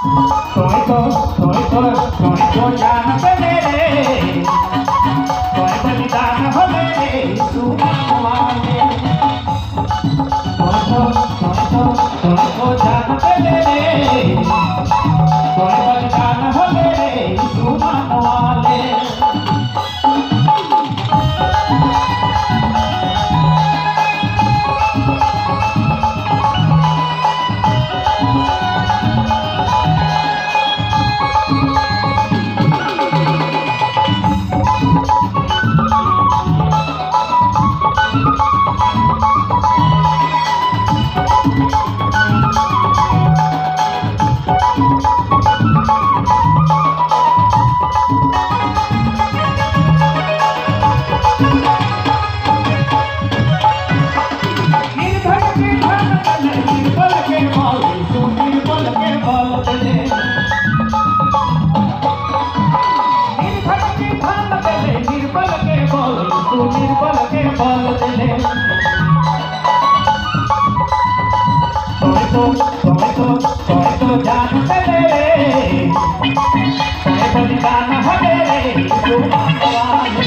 तो जानते मेरे तोय बलिदान हो मेरे सुमन वाले तो जानते मेरे तोय बलिदान हो मेरे सुमन वाले निर्बल के बल दिले तो जानते मेरे तोय बलिदान हो मेरे सुमन वाले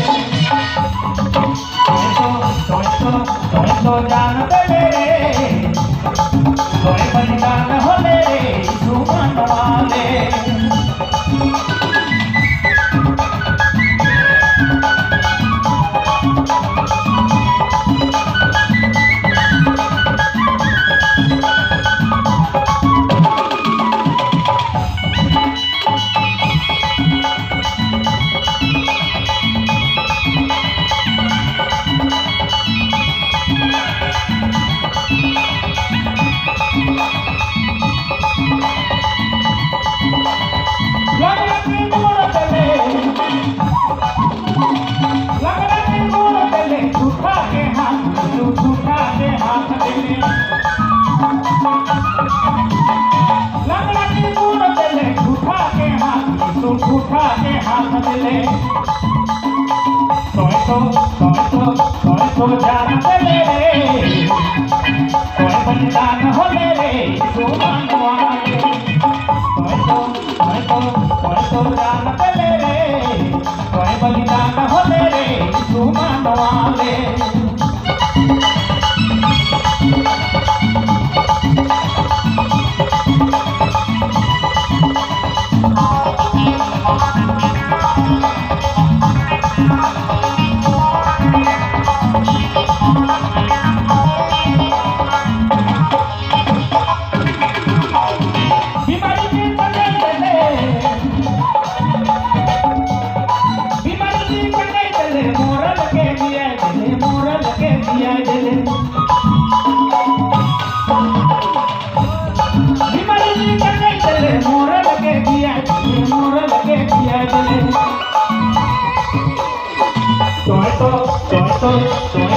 तो जानते मेरे तोय बलिदान हो मेरे सुमन वाले उठा के हाथ मिले तो जानते मेरे तोय बलिदान हो मेरे सुमन वाले तो जानते मेरे तोय बलिदान हो मेरे सुमन वाले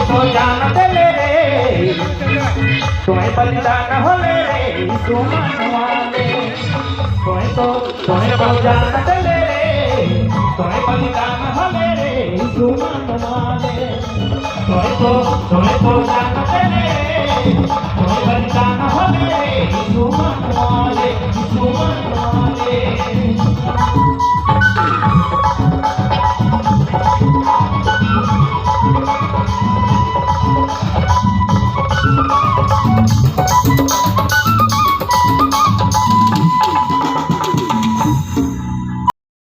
तो जानते मेरे तोय बलिदान हो मेरे सुमन वाले तो जानते मेरे तोय बलिदान हो मेरे सुमन वाले तो जानते मेरे तोय बलिदान हो मेरे सुमन वाले सुमन